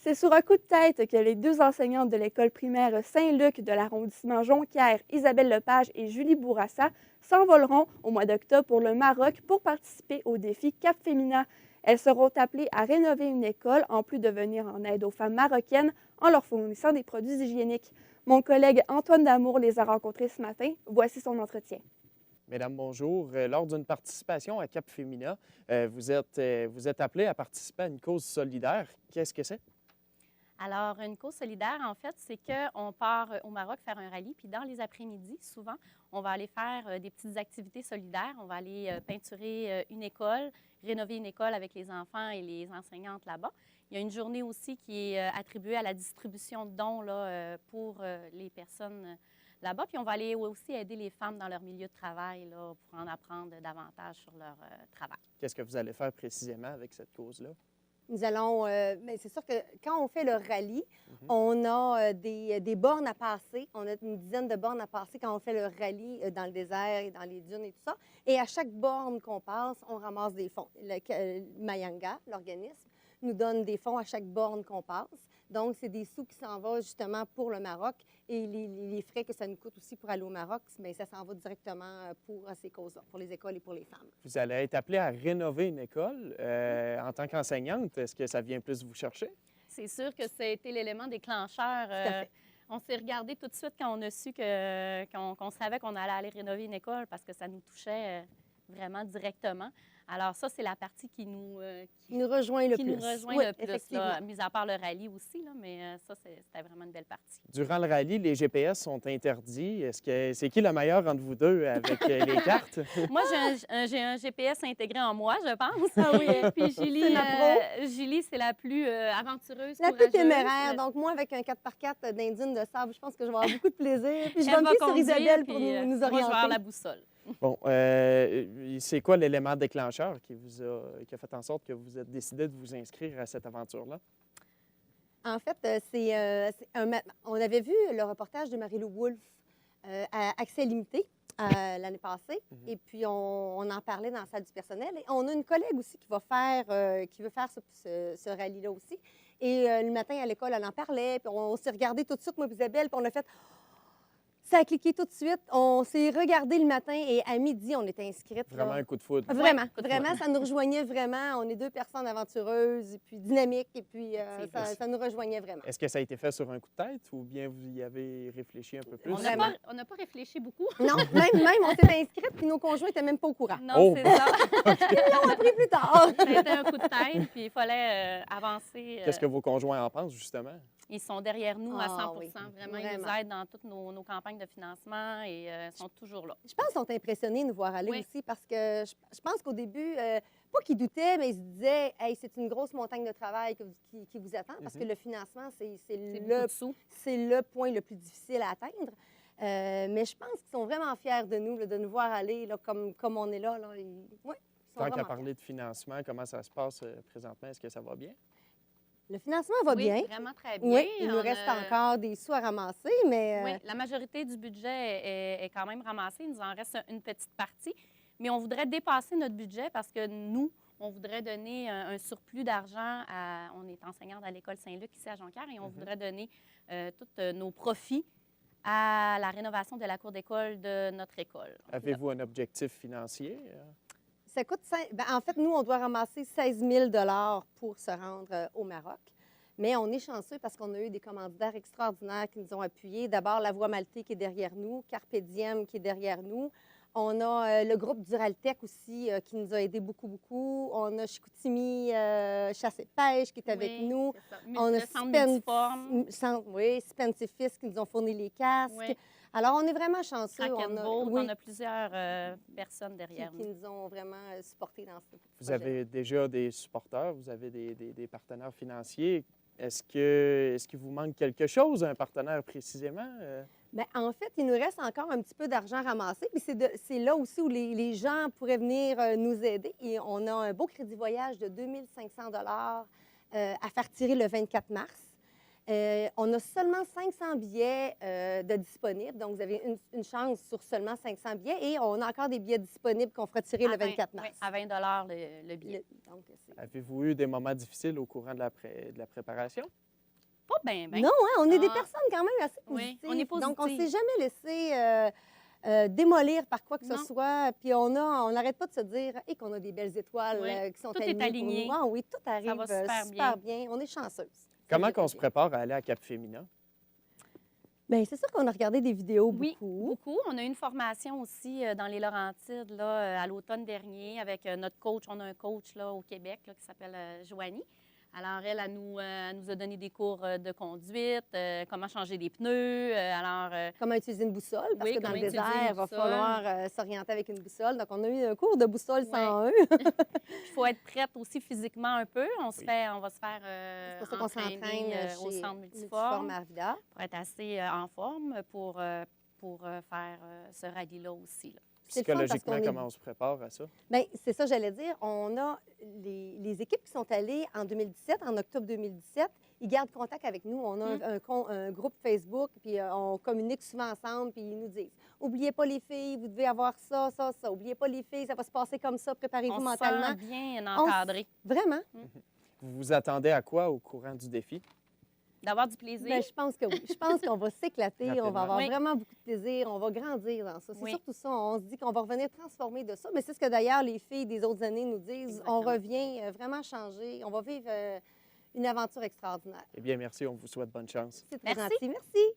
C'est sur un coup de tête que les deux enseignantes de l'école primaire Saint-Luc de l'arrondissement Jonquière, Isabelle Lepage et Julie Bourassa, s'envoleront au mois d'octobre pour le Maroc pour participer au défi Cap Féminin. Elles seront appelées à rénover une école en plus de venir en aide aux femmes marocaines en leur fournissant des produits hygiéniques. Mon collègue Antoine Damour les a rencontrées ce matin. Voici son entretien. Mesdames, bonjour. Lors d'une participation à Cap Féminin, vous êtes appelés à participer à une cause solidaire. Qu'est-ce que c'est? Alors, une cause solidaire, en fait, c'est qu'on part au Maroc faire un rallye, puis dans les après-midi, souvent, on va aller faire des petites activités solidaires. On va aller peinturer une école, rénover une école avec les enfants et les enseignantes là-bas. Il y a une journée aussi qui est attribuée à la distribution de dons là, pour les personnes là-bas. Puis on va aller aussi aider les femmes dans leur milieu de travail là, pour en apprendre davantage sur leur travail. Qu'est-ce que vous allez faire précisément avec cette cause-là? Nous allons, mais c'est sûr que quand on fait le rallye, on a des bornes à passer. On a une dizaine de bornes à passer quand on fait le rallye dans le désert et dans les dunes et tout ça. Et à chaque borne qu'on passe, on ramasse des fonds. Le Mayanga, l'organisme, nous donne des fonds à chaque borne qu'on passe. Donc, c'est des sous qui s'en vont justement pour le Maroc. Et les frais que ça nous coûte aussi pour aller au Maroc, bien, ça s'en va directement pour ces causes-là, pour les écoles et pour les femmes. Vous allez être appelé à rénover une école en tant qu'enseignante. Est-ce que ça vient plus vous chercher? C'est sûr que ça a été l'élément déclencheur. Tout à fait. On s'est regardé tout de suite quand on a su qu'on savait qu'on allait aller rénover une école parce que ça nous touchait vraiment directement. Alors ça, c'est la partie qui nous rejoint le plus. Nous rejoint oui, le plus, effectivement. là, mis à part le rallye aussi, là, mais ça, c'était vraiment une belle partie. Durant le rallye, les GPS sont interdits. C'est qui le meilleur entre vous deux avec les cartes? Moi, j'ai un GPS intégré en moi, je pense. Ah oui. Puis Julie, C'est ma pro. Julie, c'est la plus aventureuse, La plus courageuse. téméraire. Donc, moi, avec un 4x4 d'Indine de sable, je pense que je vais avoir beaucoup de plaisir. Puis je vais Elle me va fier sur conduire, Isabelle puis, pour nous moi, je vais avoir orienter. la boussole. Bon, c'est quoi l'élément déclencheur qui a fait en sorte que vous êtes décidé de vous inscrire à cette aventure-là? En fait, on avait vu le reportage de Marie-Lou Wolfe à Accès limité l'année passée. Et puis, on en parlait dans la salle du personnel. Et on a une collègue aussi qui veut faire ce rallye-là aussi. Et le matin, à l'école, elle en parlait. Puis on s'est regardé tout de suite, moi et Isabelle, puis on a fait... Ça a cliqué tout de suite. On s'est regardé le matin et à midi, on était inscrites. Vraiment un coup de foudre. Vraiment, coup de vraiment, ça nous rejoignait vraiment. On est deux personnes aventureuses et puis dynamiques et puis ça nous rejoignait vraiment. Est-ce que ça a été fait sur un coup de tête ou bien vous y avez réfléchi un peu plus? On n'a pas réfléchi beaucoup. Non, même on s'est inscrites puis nos conjoints n'étaient même pas au courant. Non, Oh! c'est ça. Ils l'ont appris plus tard. Ça a été un coup de tête, puis il fallait avancer. Qu'est-ce que vos conjoints en pensent, justement? Ils sont derrière nous à 100 oui, Vraiment, ils nous aident dans toutes nos campagnes de financement et sont toujours là. Je pense qu'ils sont impressionnés de nous voir aller Oui. aussi parce que je pense qu'au début, pas qu'ils doutaient, mais ils se disaient hey, c'est une grosse montagne de travail qui vous attend parce que le financement, c'est beaucoup de sous. le point le plus difficile à atteindre. Mais je pense qu'ils sont vraiment fiers de nous, là, de nous voir aller là, comme on est là. Oui, ils sont Tant qu'à vraiment parler fiers. de financement, comment ça se passe présentement? Est-ce que ça va bien? Le financement va Oui, bien. vraiment très bien. Oui, il nous On reste a- encore des sous à ramasser, mais Oui, la majorité du budget est quand même ramassée. Il nous en reste une petite partie. Mais on voudrait dépasser notre budget parce que nous, on voudrait donner un surplus d'argent à... On est enseignante à l'école Saint-Luc ici à Jonquière et on voudrait donner tous nos profits à la rénovation de la cour d'école de notre école. Avez-vous un objectif financier? ça coûte... en fait, nous, on doit ramasser 16 000 pour se rendre au Maroc. Mais on est chanceux parce qu'on a eu des commanditaires extraordinaires qui nous ont appuyés. D'abord, la Voie Maltais qui est derrière nous, Carpe Diem qui est derrière nous. On a le groupe Duraltec aussi qui nous a aidés beaucoup, beaucoup. On a Chicoutimi Chasse et Pêche qui est avec Oui, nous. c'est ça. On a Le centre multiforme. Spence et Fils qui nous ont fourni les casques. Oui. Alors, on est vraiment chanceux. On a plusieurs personnes derrière qui nous. nous ont vraiment supportés dans ce projet. Vous avez déjà des supporters, vous avez des partenaires financiers. Est-ce qu'il vous manque quelque chose, un partenaire précisément? Bien, en fait, il nous reste encore un petit peu d'argent ramassé. Puis c'est là aussi où les gens pourraient venir nous aider. Et on a un beau crédit voyage de 2 500 à faire tirer le 24 mars. On a seulement 500 billets de disponibles. Donc, vous avez une chance sur seulement 500 billets. Et on a encore des billets disponibles qu'on fera tirer le 24 mars. Oui, à 20 le billet. Donc, Avez-vous eu des moments difficiles au courant de la préparation? Pas bien, bien. Non, hein, on est des Ah. personnes quand même assez Oui, positives. on est Donc, on ne s'est positive. jamais laissé démolir par quoi que ce Non. soit. Puis on n'arrête pas de se dire qu'on a des belles étoiles Oui, qui sont tout est alignées pour aligné. nous. Ah oui, tout arrive va super super bien. On est chanceuses. Comment qu'on se prépare à aller à Cap Fémina? Bien, c'est sûr qu'on a regardé des vidéos Oui, beaucoup. beaucoup. On a eu une formation aussi dans les Laurentides là, à l'automne dernier avec notre coach. On a un coach là, au Québec là, qui s'appelle Joanie. Alors, elle nous a donné des cours de conduite, comment changer des pneus. Comment utiliser une boussole, parce Oui, que dans le comment utiliser désert, une il va boussole. falloir s'orienter avec une boussole. Donc, on a eu un cours de boussole Oui. 101. il faut être prête aussi physiquement un peu. On va se faire C'est pour ça qu'on s'entraîne entraîner au chez centre Multiforme multiforme Arvida. pour être assez en forme pour faire ce rallye-là aussi. Là. C'est le fun parce Psychologiquement, qu'on est- comment on se prépare à ça? Bien, c'est ça, j'allais dire. On a les équipes qui sont allées en 2017, en octobre 2017, ils gardent contact avec nous. On a un groupe Facebook, puis on communique souvent ensemble, puis ils nous disent oubliez pas les filles, vous devez avoir ça, ça, ça. Oubliez pas les filles, ça va se passer comme ça, préparez-vous On se mentalement. sent bien On s- encadré, Vraiment? Vous vous attendez à quoi au courant du défi? d'avoir du plaisir. Bien, je pense que oui. Je pense qu'on va s'éclater, on Rapidement. va avoir Oui. vraiment beaucoup de plaisir, on va grandir dans ça. C'est Oui. surtout ça. On se dit qu'on va revenir transformer de ça. Mais c'est ce que d'ailleurs les filles des autres années nous disent. On Exactement. revient vraiment changer. On va vivre une aventure extraordinaire. Eh bien, merci. On vous souhaite bonne chance. C'est très Merci. gentil. Merci.